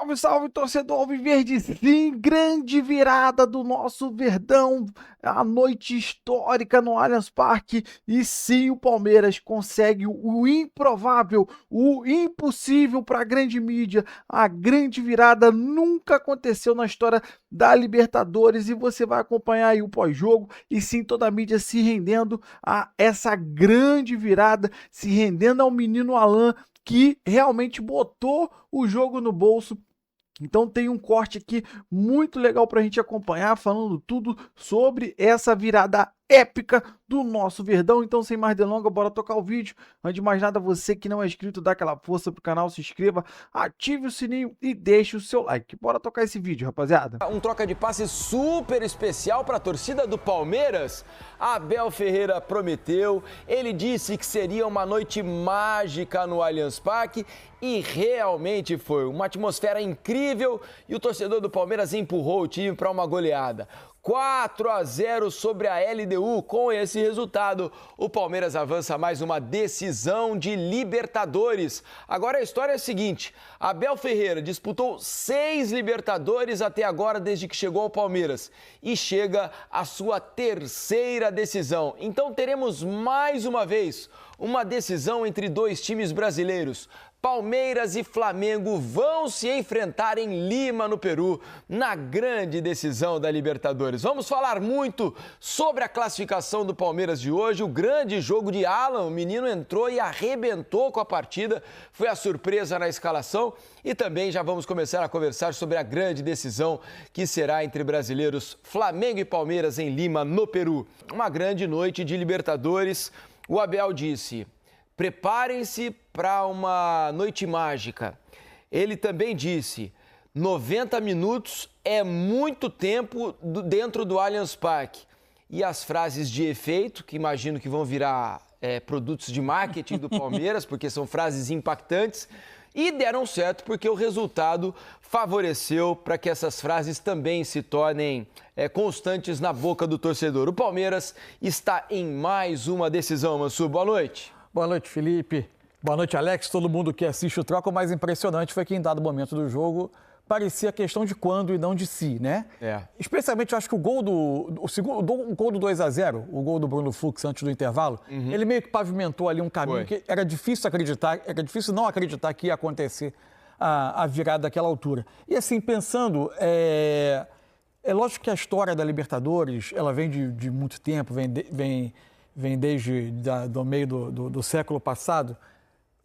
Salve, salve, torcedor alviverde! Sim, grande virada do nosso Verdão, a noite histórica no Allianz Parque. E sim, o Palmeiras consegue o improvável, o impossível para a grande mídia. A grande virada nunca aconteceu na história da Libertadores e você vai acompanhar aí o pós-jogo e sim, toda a mídia se rendendo a essa grande virada, se rendendo ao menino Alan, que realmente botou o jogo no bolso. Então tem um corte aqui muito legal para a gente acompanhar, falando tudo sobre essa virada épica do nosso Verdão. Então, sem mais delongas, bora tocar o vídeo. Antes de mais nada, você que não é inscrito, dá aquela força pro canal, se inscreva, ative o sininho e deixe o seu like. Bora tocar esse vídeo, rapaziada. Um troca de passe super especial para a torcida do Palmeiras. Abel Ferreira prometeu, ele disse que seria uma noite mágica no Allianz Parque e realmente foi uma atmosfera incrível e o torcedor do Palmeiras empurrou o time para uma goleada. 4-0 sobre a LDU. Com esse resultado, o Palmeiras avança mais uma decisão de Libertadores. Agora a história é a seguinte: Abel Ferreira disputou 6 Libertadores até agora, desde que chegou ao Palmeiras, e chega à sua terceira decisão. Então teremos mais uma vez uma decisão entre dois times brasileiros. Palmeiras e Flamengo vão se enfrentar em Lima, no Peru, na grande decisão da Libertadores. Vamos falar muito sobre a classificação do Palmeiras de hoje, o grande jogo de Alan. O menino entrou e arrebentou com a partida, foi a surpresa na escalação. E também já vamos começar a conversar sobre a grande decisão que será entre brasileiros Flamengo e Palmeiras em Lima, no Peru. Uma grande noite de Libertadores. O Abel disse: preparem-se para uma noite mágica. Ele também disse: 90 minutos é muito tempo dentro do Allianz Parque. E as frases de efeito, que imagino que vão virar produtos de marketing do Palmeiras, porque são frases impactantes, e deram certo porque o resultado favoreceu para que essas frases também se tornem constantes na boca do torcedor. O Palmeiras está em mais uma decisão. Mansur, boa noite. Boa noite, Felipe. Boa noite, Alex. Todo mundo que assiste o Troca, o mais impressionante foi que em dado momento do jogo parecia questão de quando e não de si, né? Especialmente, eu acho que o gol o gol do 2-0, o gol do Bruno Fux antes do intervalo, ele meio que pavimentou ali um caminho que era difícil não acreditar que ia acontecer a virada daquela altura. E assim, pensando, é lógico que a história da Libertadores, ela vem de muito tempo, vem desde do meio do século passado,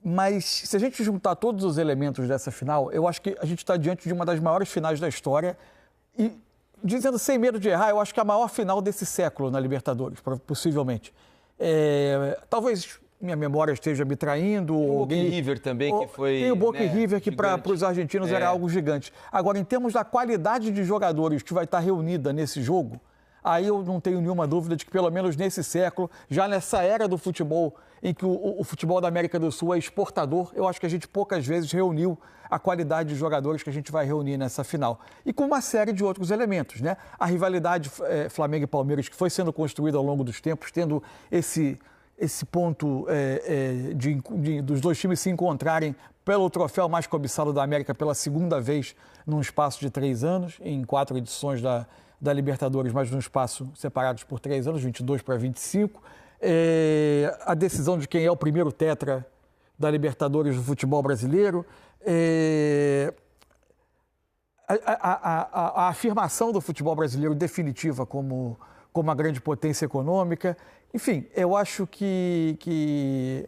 mas se a gente juntar todos os elementos dessa final, eu acho que a gente está diante de uma das maiores finais da história e, dizendo sem medo de errar, eu acho que é a maior final desse século na Libertadores, possivelmente. Talvez minha memória esteja me traindo. O Boca e River também, que foi... Tem o Boca e River, que para os argentinos era algo gigante. Agora, em termos da qualidade de jogadores que vai estar reunida nesse jogo, aí eu não tenho nenhuma dúvida de que, pelo menos nesse século, já nessa era do futebol, em que o futebol da América do Sul é exportador, eu acho que a gente poucas vezes reuniu a qualidade de jogadores que a gente vai reunir nessa final. E com uma série de outros elementos, né? A rivalidade Flamengo e Palmeiras, que foi sendo construída ao longo dos tempos, tendo esse ponto dos dois times se encontrarem pelo troféu mais cobiçado da América pela segunda vez num espaço de 3 anos, em 4 edições da Libertadores, mas num espaço separados por 3 anos, 22 para 25. A decisão de quem é o primeiro tetra da Libertadores do futebol brasileiro. A afirmação do futebol brasileiro definitiva como uma grande potência econômica. Enfim, eu acho que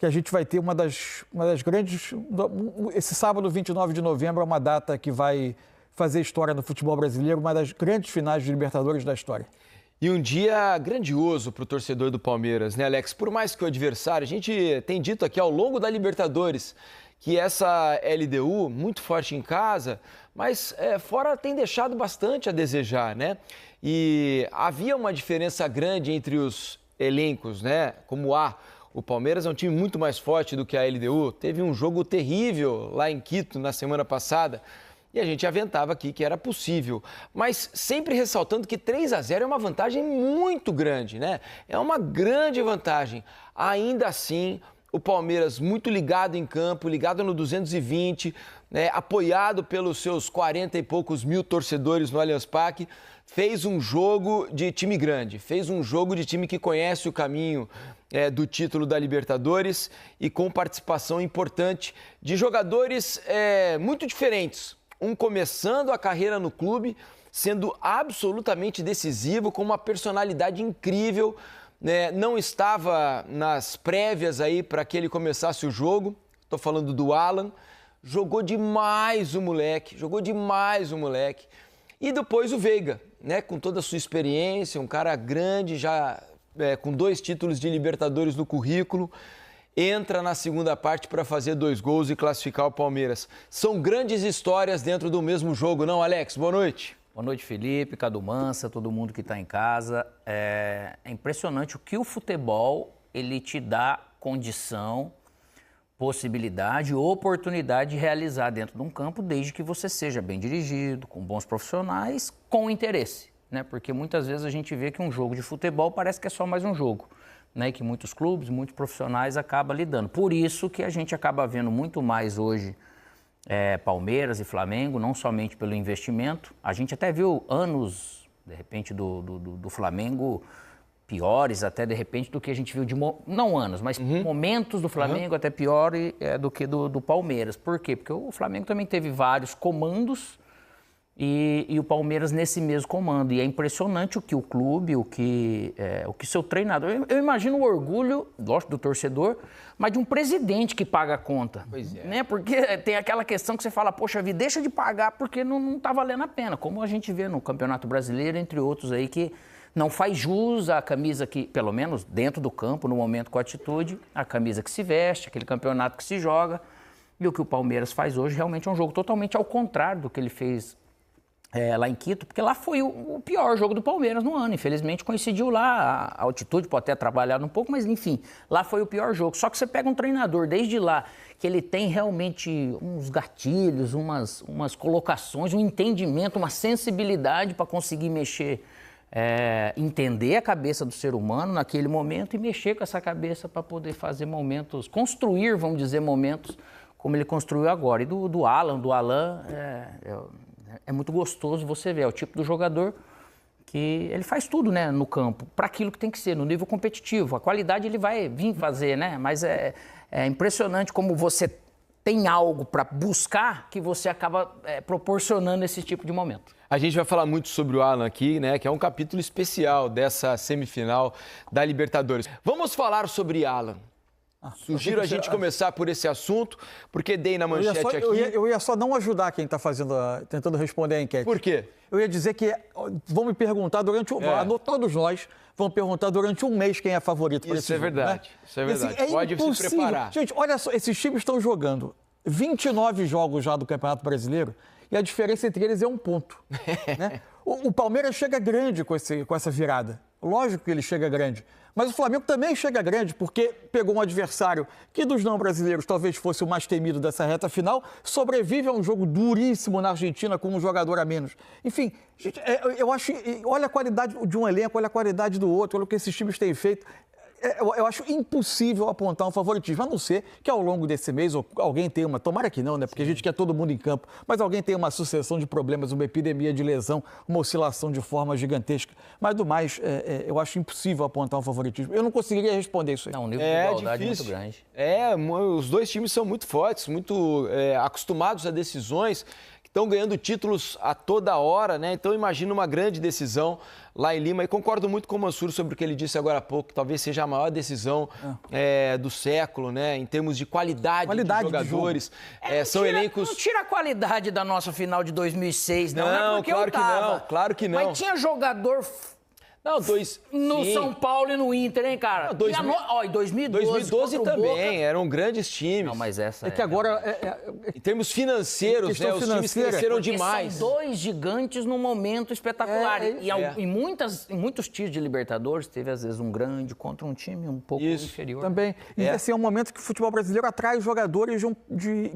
a gente vai ter uma das grandes... Esse sábado, 29 de novembro, é uma data que vai fazer história no futebol brasileiro, uma das grandes finais de Libertadores da história. E um dia grandioso para o torcedor do Palmeiras, né, Alex? Por mais que o adversário, a gente tem dito aqui ao longo da Libertadores que essa LDU, muito forte em casa, mas fora tem deixado bastante a desejar, né? E havia uma diferença grande entre os elencos, né? Como o Palmeiras é um time muito mais forte do que a LDU. Teve um jogo terrível lá em Quito na semana passada. E a gente aventava aqui que era possível, mas sempre ressaltando que 3-0 é uma vantagem muito grande, né? É uma grande vantagem. Ainda assim, o Palmeiras muito ligado em campo, ligado no 220, né, apoiado pelos seus 40 e poucos mil torcedores no Allianz Parque, fez um jogo de time grande, fez um jogo de time que conhece o caminho do título da Libertadores e com participação importante de jogadores muito diferentes. Um começando a carreira no clube, sendo absolutamente decisivo, com uma personalidade incrível, né? Não estava nas prévias aí para que ele começasse o jogo. Estou falando do Alan. Jogou demais o moleque, E depois o Veiga, né? Com toda a sua experiência, um cara grande, já com 2 títulos de Libertadores no currículo, entra na segunda parte para fazer 2 gols e classificar o Palmeiras. São grandes histórias dentro do mesmo jogo, não, Alex? Boa noite. Boa noite, Felipe, Cadu Mansa, todo mundo que está em casa. É impressionante o que o futebol ele te dá condição, possibilidade, oportunidade de realizar dentro de um campo, desde que você seja bem dirigido, com bons profissionais, com interesse, né? Porque muitas vezes a gente vê que um jogo de futebol parece que é só mais um jogo, né? E que muitos clubes, muitos profissionais acabam lidando. Por isso que a gente acaba vendo muito mais hoje Palmeiras e Flamengo, não somente pelo investimento. A gente até viu anos, de repente, do Flamengo piores, até de repente, do que a gente viu de... Não anos, mas momentos do Flamengo até pior do que do Palmeiras. Por quê? Porque o Flamengo também teve vários comandos e o Palmeiras nesse mesmo comando. E é impressionante o que o clube, o que seu treinador... Eu imagino o orgulho, gosto do torcedor, mas de um presidente que paga a conta. Pois é. Né? Porque tem aquela questão que você fala, poxa vida, deixa de pagar porque não está valendo a pena. Como a gente vê no Campeonato Brasileiro, entre outros aí, que não faz jus à camisa que, pelo menos dentro do campo, no momento com atitude, a camisa que se veste, aquele campeonato que se joga. E o que o Palmeiras faz hoje realmente é um jogo totalmente ao contrário do que ele fez lá em Quito, porque lá foi o pior jogo do Palmeiras no ano. Infelizmente coincidiu lá, a altitude pode ter trabalhado um pouco, mas enfim, lá foi o pior jogo. Só que você pega um treinador desde lá, que ele tem realmente uns gatilhos, umas colocações, um entendimento, uma sensibilidade para conseguir mexer, entender a cabeça do ser humano naquele momento e mexer com essa cabeça para poder fazer momentos, construir, vamos dizer, momentos como ele construiu agora. E do Alan é muito gostoso você ver, é o tipo do jogador que ele faz tudo, né, no campo, para aquilo que tem que ser, no nível competitivo. A qualidade ele vai vir fazer, né, mas é impressionante como você tem algo para buscar que você acaba proporcionando esse tipo de momento. A gente vai falar muito sobre o Alan aqui, né, que é um capítulo especial dessa semifinal da Libertadores. Vamos falar sobre Alan. Sugiro a gente começar por esse assunto, porque dei na manchete aqui... Eu ia só não ajudar quem está tentando responder a enquete. Por quê? Eu ia dizer que vão me perguntar todos nós vão perguntar durante um mês quem é favorito para esse jogo. Verdade, né? Isso é verdade. Assim, Pode se preparar. Gente, olha só, esses times estão jogando 29 jogos já do Campeonato Brasileiro e a diferença entre eles é 1 ponto. Né? O Palmeiras chega grande com essa virada. Lógico que ele chega grande. Mas o Flamengo também chega grande, porque pegou um adversário que dos não brasileiros talvez fosse o mais temido dessa reta final, sobrevive a um jogo duríssimo na Argentina com um jogador a menos. Enfim, gente, eu acho, olha a qualidade de um elenco, olha a qualidade do outro, olha o que esses times têm feito. Eu acho impossível apontar um favoritismo, a não ser que ao longo desse mês alguém tenha tomara que não, né? Porque a gente quer todo mundo em campo, mas alguém tenha uma sucessão de problemas, uma epidemia de lesão, uma oscilação de forma gigantesca. Mas do mais, eu acho impossível apontar um favoritismo. Eu não conseguiria responder isso aí. Não, o nível de igualdade é muito grande. Os dois times são muito fortes, muito acostumados a decisões, que estão ganhando títulos a toda hora, né? Então imagina uma grande decisão lá em Lima. E concordo muito com o Mansur sobre o que ele disse agora há pouco, que talvez seja a maior decisão do século, né? Em termos de qualidade de jogadores. São elencos... Não tira a qualidade da nossa final de 2006, não. Não, é porque claro eu tava. Claro que não. Mas tinha jogador... No São Paulo e no Inter, hein, cara? Em 2012 também, eram grandes times. Não, mas essa que agora... Em termos financeiros, os times cresceram demais. São 2 gigantes num momento espetacular. Em muitos times de Libertadores, teve às vezes um grande contra um time um pouco inferior. Também. E assim, é um momento que o futebol brasileiro atrai jogadores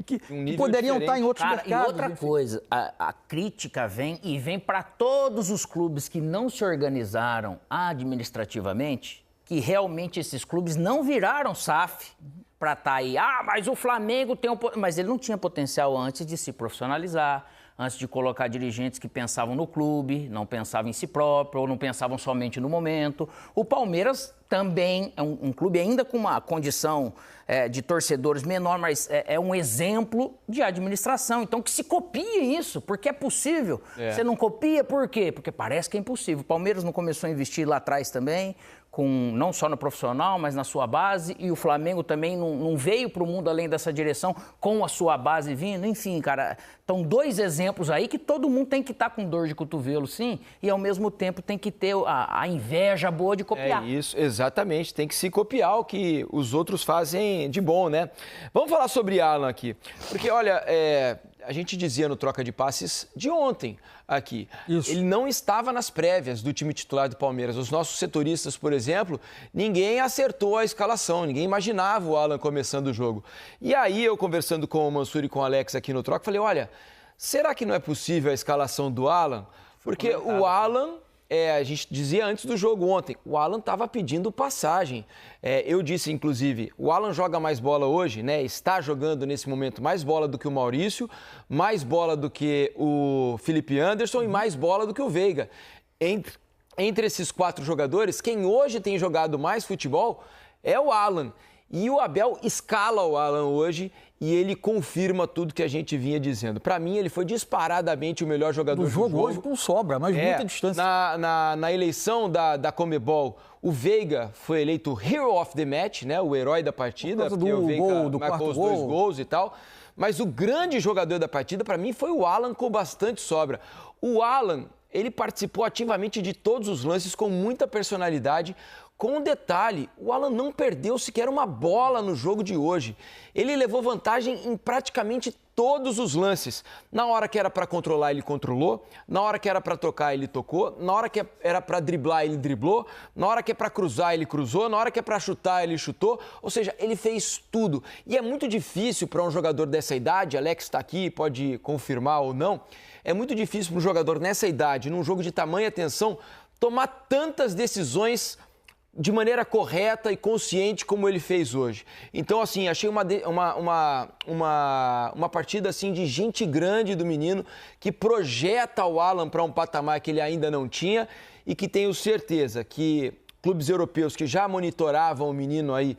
que poderiam estar em outros mercados. E outra coisa, a crítica vem para todos os clubes que não se organizaram administrativamente, que realmente esses clubes não viraram SAF para estar aí. Ah, mas o Flamengo tem Mas ele não tinha potencial antes de se profissionalizar, antes de colocar dirigentes que pensavam no clube, não pensavam em si próprio, ou não pensavam somente no momento. O Palmeiras também é um clube ainda com uma condição de torcedores menor, mas é um exemplo de administração. Então, que se copie isso, porque é possível. Você não copia por quê? Porque parece que é impossível. O Palmeiras não começou a investir lá atrás também, não só no profissional, mas na sua base, e o Flamengo também não veio para o mundo além dessa direção com a sua base vindo. Enfim, cara, estão 2 exemplos aí que todo mundo tem que estar com dor de cotovelo, sim, e ao mesmo tempo tem que ter a inveja boa de copiar. É isso, exatamente, tem que se copiar o que os outros fazem de bom, né? Vamos falar sobre Alan aqui, porque olha, a gente dizia no Troca de Passes de ontem aqui. Isso. Ele não estava nas prévias do time titular do Palmeiras. Os nossos setoristas, por exemplo, ninguém acertou a escalação, ninguém imaginava o Alan começando o jogo. E aí eu, conversando com o Mansur e com o Alex aqui no Troca, falei, olha, será que não é possível a escalação do Alan? Porque o Alan... a gente dizia antes do jogo ontem, o Alan estava pedindo passagem. Eu disse, inclusive, o Alan joga mais bola hoje, né? Está jogando nesse momento mais bola do que o Maurício, mais bola do que o Felipe Anderson e mais bola do que o Veiga. Entre esses 4 jogadores, quem hoje tem jogado mais futebol é o Alan. E o Abel escala o Alan hoje e ele confirma tudo que a gente vinha dizendo. Para mim, ele foi disparadamente o melhor jogador do jogo. Hoje com sobra, mas muita distância. Na eleição da Conmebol, o Veiga foi eleito Hero of the Match, né? O herói da partida, porque o Veiga marcou os 2 gols e tal. Mas o grande jogador da partida, para mim, foi o Alan com bastante sobra. O Alan, ele participou ativamente de todos os lances com muita personalidade. Com um detalhe, o Alan não perdeu sequer uma bola no jogo de hoje. Ele levou vantagem em praticamente todos os lances. Na hora que era para controlar, ele controlou. Na hora que era para tocar, ele tocou. Na hora que era para driblar, ele driblou. Na hora que é para cruzar, ele cruzou. Na hora que é para chutar, ele chutou. Ou seja, ele fez tudo. E é muito difícil para um jogador dessa idade, Alex está aqui, pode confirmar ou não, é muito difícil para um jogador nessa idade, num jogo de tamanha tensão, tomar tantas decisões de maneira correta e consciente como ele fez hoje. Então, assim, achei uma partida assim, de gente grande do menino que projeta o Alan para um patamar que ele ainda não tinha e que tenho certeza que clubes europeus que já monitoravam o menino aí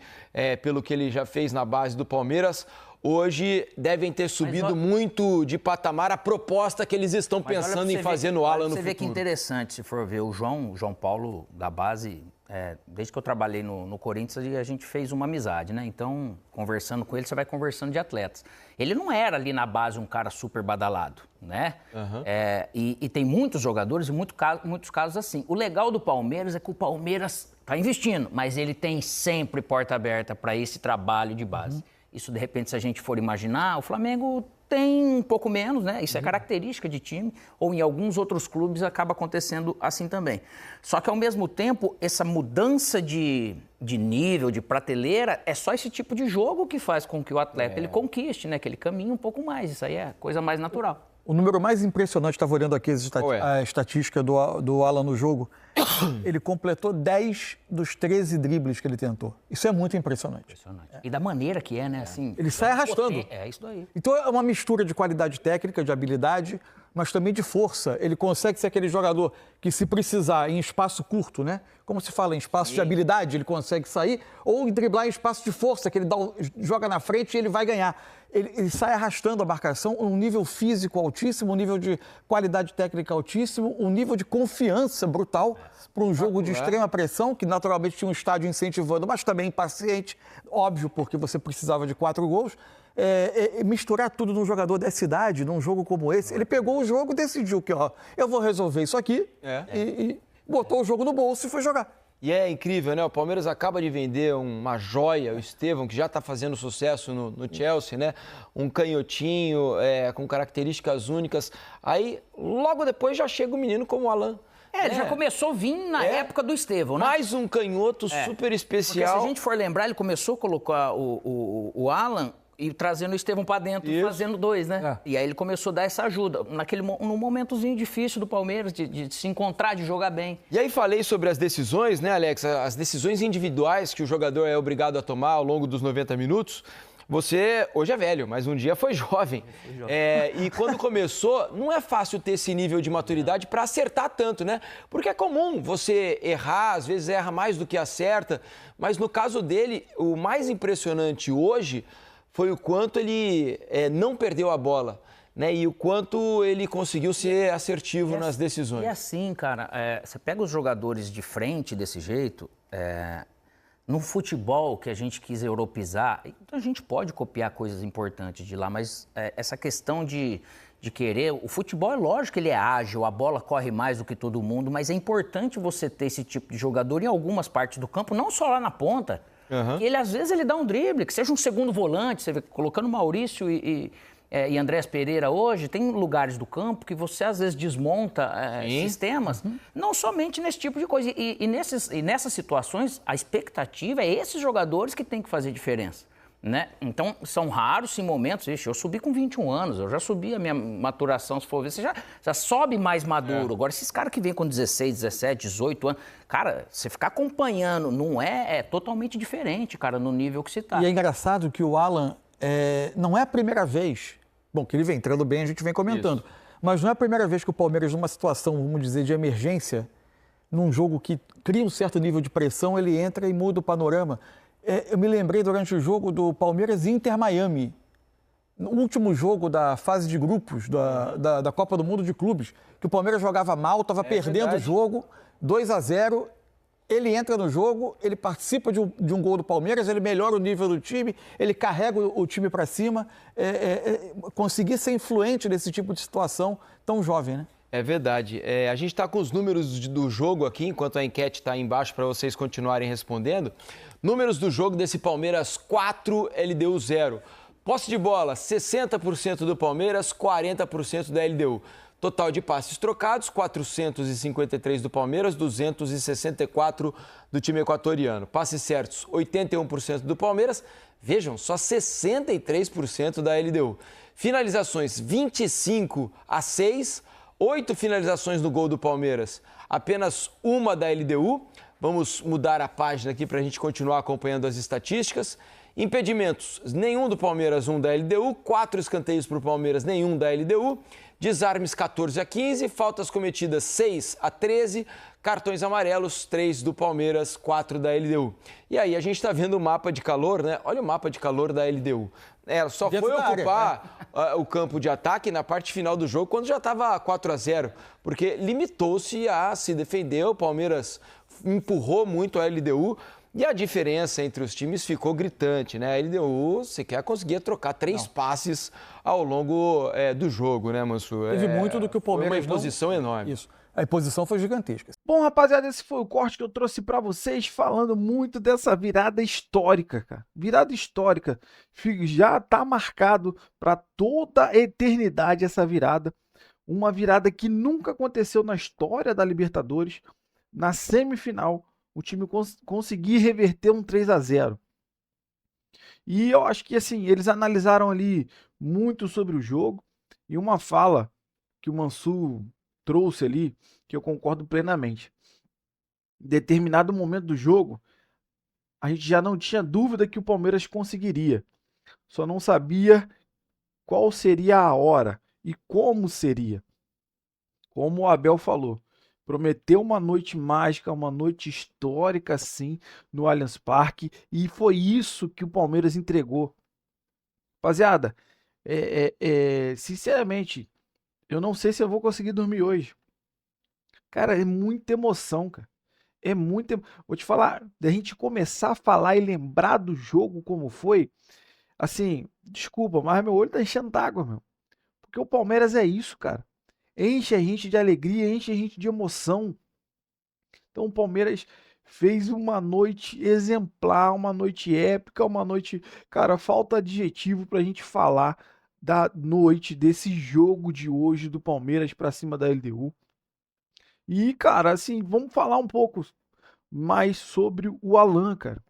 pelo que ele já fez na base do Palmeiras, hoje devem ter subido muito de patamar a proposta que eles estão pensando em fazer no Alan no futuro. Você vê que interessante, se for ver, o João Paulo da base... desde que eu trabalhei no Corinthians, a gente fez uma amizade, né? Então, conversando com ele, você vai conversando de atletas. Ele não era ali na base um cara super badalado, né? Uhum. E tem muitos jogadores e muitos casos assim. O legal do Palmeiras é que o Palmeiras está investindo, mas ele tem sempre porta aberta para esse trabalho de base. Uhum. Isso, de repente, se a gente for imaginar, o Flamengo tem um pouco menos, né? Isso é característica de time, ou em alguns outros clubes acaba acontecendo assim também. Só que, ao mesmo tempo, essa mudança de nível, de prateleira, é só esse tipo de jogo que faz com que o atleta ele conquiste, né? Que ele caminhe um pouco mais. Isso aí é coisa mais natural. O número mais impressionante, estava olhando aqui a estatística do Alan no jogo, ele completou 10 dos 13 dribles que ele tentou. Isso é muito impressionante. E da maneira que é, né? Assim, ele sai arrastando. É isso daí. Então é uma mistura de qualidade técnica, de habilidade, mas também de força. Ele consegue ser aquele jogador que, se precisar, em espaço curto, né? Como se fala, em espaço de habilidade, ele consegue sair, ou driblar em espaço de força, que ele joga na frente e ele vai ganhar. Ele sai arrastando a marcação, um nível físico altíssimo, um nível de qualidade técnica altíssimo, um nível de confiança brutal para um jogo de extrema pressão, que naturalmente tinha um estádio incentivando, mas também impaciente, óbvio, porque você precisava de 4 gols. Misturar tudo num jogador dessa idade, num jogo como esse, ele pegou o jogo e decidiu que, eu vou resolver isso aqui e botou o jogo no bolso e foi jogar. E é incrível, né? O Palmeiras acaba de vender uma joia, o Estevão, que já está fazendo sucesso no Chelsea, né? Um canhotinho com características únicas. Aí, logo depois, já chega o menino como o Alan. Ele já começou a vir na época do Estevão, né? Mais um canhoto super especial. Porque se a gente for lembrar, ele começou a colocar o Alan e trazendo o Estevão para dentro, fazendo 2, né? E aí ele começou a dar essa ajuda, num momentozinho difícil do Palmeiras, de se encontrar, de jogar bem. E aí falei sobre as decisões, né, Alex? As decisões individuais que o jogador é obrigado a tomar ao longo dos 90 minutos. Você hoje é velho, mas um dia foi jovem. E quando começou, não é fácil ter esse nível de maturidade para acertar tanto, né? Porque é comum você errar, às vezes erra mais do que acerta. Mas no caso dele, o mais impressionante hoje foi o quanto ele não perdeu a bola, né? E o quanto ele conseguiu ser assertivo nas decisões. E assim, cara, você pega os jogadores de frente desse jeito... No futebol que a gente quis europeizar, então a gente pode copiar coisas importantes de lá, mas essa questão de querer... O futebol é lógico que ele é ágil, a bola corre mais do que todo mundo, mas é importante você ter esse tipo de jogador em algumas partes do campo, não só lá na ponta. Uhum. E às vezes ele dá um drible, que seja um segundo volante, você vê, colocando Maurício e Andrés Pereira hoje, tem lugares do campo que você às vezes desmonta sistemas, não somente nesse tipo de coisa. E nessas situações, a expectativa é esses jogadores que têm que fazer diferença, né? Então, são raros sim momentos. Eu subi com 21 anos, eu já subi a minha maturação, se for ver, você já sobe mais maduro. Agora, esses caras que vêm com 16, 17, 18 anos, cara, você ficar acompanhando, não é totalmente diferente, cara, no nível que você tá. E é engraçado que o Alan, não é a primeira vez... Bom, que ele vem entrando bem, a gente vem comentando. Isso. Mas não é a primeira vez que o Palmeiras, numa situação, vamos dizer, de emergência, num jogo que cria um certo nível de pressão, ele entra e muda o panorama. Eu me lembrei durante o jogo do Palmeiras e Inter Miami, no último jogo da fase de grupos da Copa do Mundo de Clubes, que o Palmeiras jogava mal, estava perdendo o jogo, 2-0, ele entra no jogo, ele participa de um gol do Palmeiras, ele melhora o nível do time, ele carrega o time para cima. Conseguir ser influente nesse tipo de situação tão jovem, né? É verdade. A gente está com os números do jogo aqui, enquanto a enquete está aí embaixo para vocês continuarem respondendo. Números do jogo desse Palmeiras 4, LDU 0. Posse de bola, 60% do Palmeiras, 40% da LDU. Total de passes trocados, 453 do Palmeiras, 264 do time equatoriano. Passes certos, 81% do Palmeiras. Vejam, só 63% da LDU. Finalizações, 25-6. 8 finalizações no gol do Palmeiras, apenas uma da LDU. Vamos mudar a página aqui para a gente continuar acompanhando as estatísticas. Impedimentos, nenhum do Palmeiras, 1 da LDU. 4 escanteios para o Palmeiras, nenhum da LDU. Desarmes 14-15, faltas cometidas 6-13, cartões amarelos 3 do Palmeiras, 4 da LDU. E aí a gente está vendo o mapa de calor, né? Olha o mapa de calor da LDU. Ela só foi ocupar o campo de ataque na parte final do jogo, quando já estava 4-0, porque limitou-se a se defender. O Palmeiras empurrou muito a LDU. E a diferença entre os times ficou gritante, né? A LDU sequer conseguia trocar 3 passes ao longo do jogo, né, Mansur? Teve muito do que o Palmeiras... Foi uma exposição enorme. Isso. A exposição foi gigantesca. Bom, rapaziada, esse foi o corte que eu trouxe para vocês, falando muito dessa virada histórica, cara. Virada histórica. Já tá marcado para toda a eternidade essa virada. Uma virada que nunca aconteceu na história da Libertadores. Na semifinal, o time conseguir reverter um 3-0. E eu acho que assim, eles analisaram ali muito sobre o jogo, e uma fala que o Mansur trouxe ali, que eu concordo plenamente. Em determinado momento do jogo, a gente já não tinha dúvida que o Palmeiras conseguiria. Só não sabia qual seria a hora e como seria. Como o Abel falou, prometeu uma noite mágica, uma noite histórica, sim, no Allianz Parque. E foi isso que o Palmeiras entregou. Rapaziada, sinceramente, eu não sei se eu vou conseguir dormir hoje. Cara, é muita emoção, cara. É muita... Vou te falar, da gente começar a falar e lembrar do jogo como foi, assim, desculpa, mas meu olho tá enchendo d'água, meu. Porque o Palmeiras é isso, cara. Enche a gente de alegria, enche a gente de emoção. Então o Palmeiras fez uma noite exemplar, uma noite épica, uma noite... Cara, falta adjetivo pra gente falar da noite, desse jogo de hoje do Palmeiras pra cima da LDU. E, cara, assim, vamos falar um pouco mais sobre o Alan, cara.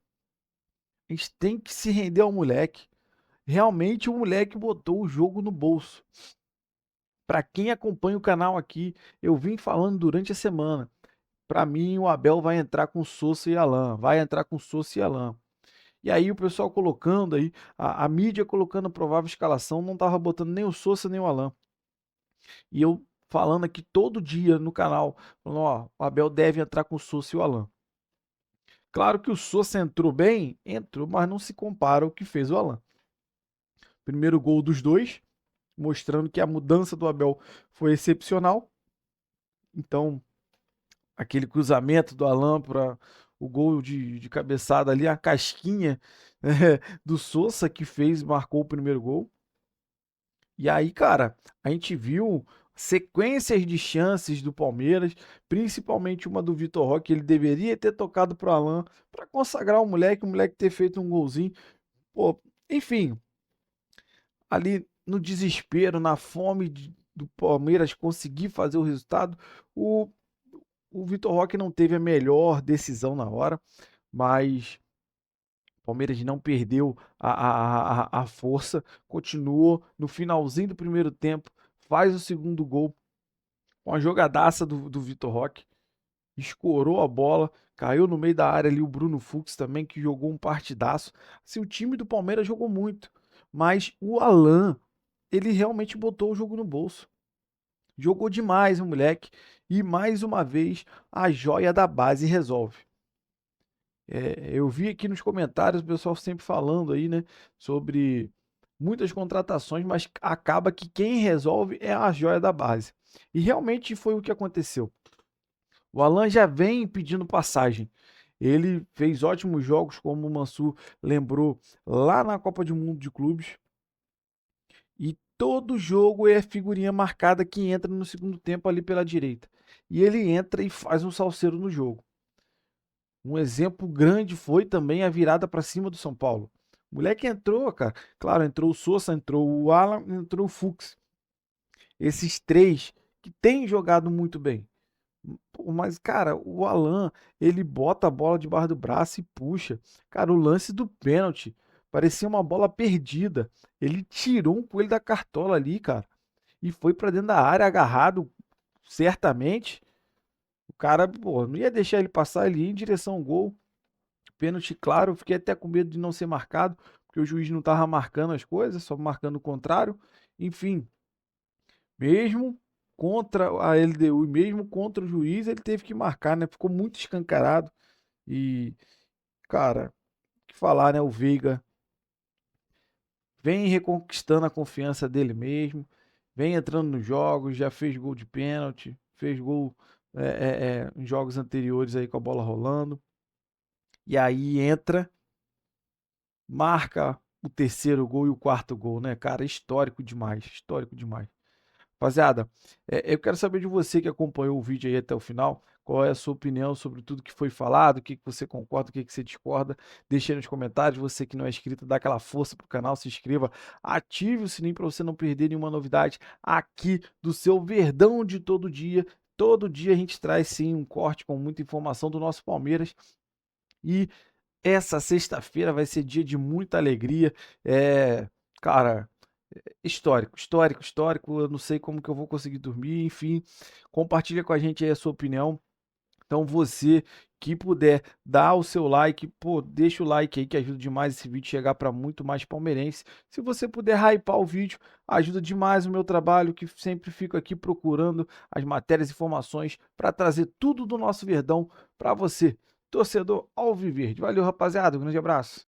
A gente tem que se render ao moleque. realmente o moleque botou o jogo no bolso. Para quem acompanha o canal aqui, eu vim falando durante a semana. Para mim, o Abel vai entrar com Sousa e Alan. Vai entrar com Sousa e Alan. E aí o pessoal colocando aí, a mídia colocando a provável escalação, não tava botando nem o Sousa nem o Alan. E eu falando aqui todo dia no canal, falando, ó, o Abel deve entrar com o Sousa e o Alan. Claro que o Sousa entrou bem, entrou, mas não se compara ao que fez o Alan. Primeiro gol dos dois, mostrando que a mudança do Abel foi excepcional. Então, aquele cruzamento do Alan para o gol de cabeçada ali, a casquinha do Sousa que marcou o primeiro gol. E aí, cara, a gente viu sequências de chances do Palmeiras, principalmente uma do Vitor Roque, ele deveria ter tocado pro Alan para consagrar o moleque ter feito um golzinho. Pô, enfim, ali no desespero, na fome do Palmeiras conseguir fazer o resultado, o Vitor Roque não teve a melhor decisão na hora, mas o Palmeiras não perdeu a força, continuou no finalzinho do primeiro tempo, faz o segundo gol com a jogadaça do Vitor Roque, escorou a bola, caiu no meio da área ali o Bruno Fux também, que jogou um partidaço. Assim, o time do Palmeiras jogou muito, mas o Alan, ele realmente botou o jogo no bolso. Jogou demais o moleque e mais uma vez a joia da base resolve. Eu vi aqui nos comentários o pessoal sempre falando aí, né, sobre muitas contratações, mas acaba que quem resolve é a joia da base. E realmente foi o que aconteceu. O Alan já vem pedindo passagem. Ele fez ótimos jogos, como o Mansur lembrou, lá na Copa do Mundo de Clubes. E todo jogo é figurinha marcada que entra no segundo tempo ali pela direita. E ele entra e faz um salseiro no jogo. Um exemplo grande foi também a virada para cima do São Paulo. O moleque entrou, cara. Claro, entrou o Sousa, entrou o Alan, entrou o Fux. Esses três que têm jogado muito bem. Mas, cara, o Alan, ele bota a bola debaixo do braço e puxa. Cara, o lance do pênalti parecia uma bola perdida. Ele tirou um coelho da cartola ali, cara. E foi para dentro da área agarrado, certamente. O cara, pô, não ia deixar ele passar, ele ia em direção ao gol. Pênalti, claro, fiquei até com medo de não ser marcado, porque o juiz não estava marcando as coisas, só marcando o contrário. Enfim, mesmo contra a LDU e mesmo contra o juiz, ele teve que marcar, né? Ficou muito escancarado. E, cara, o que falar, né? O Veiga vem reconquistando a confiança dele mesmo, vem entrando nos jogos, já fez gol de pênalti, fez gol em jogos anteriores aí com a bola rolando. E aí entra, marca o terceiro gol e o quarto gol, né, cara? Histórico demais, histórico demais. Rapaziada, eu quero saber de você que acompanhou o vídeo aí até o final, qual é a sua opinião sobre tudo que foi falado, o que você concorda, o que você discorda, deixe aí nos comentários. Você que não é inscrito, dá aquela força pro canal, se inscreva, ative o sininho para você não perder nenhuma novidade aqui do seu Verdão de todo dia. Todo dia a gente traz sim um corte com muita informação do nosso Palmeiras. E essa sexta-feira vai ser dia de muita alegria. Cara, histórico, histórico, histórico. Eu não sei como que eu vou conseguir dormir. Enfim, compartilha com a gente aí a sua opinião. Então você que puder dar o seu like, pô, deixa o like aí que ajuda demais esse vídeo chegar para muito mais palmeirense. Se você puder hypar o vídeo, ajuda demais o meu trabalho, que sempre fico aqui procurando as matérias e informações para trazer tudo do nosso Verdão para você, torcedor alviverde. Valeu, rapaziada, um grande abraço.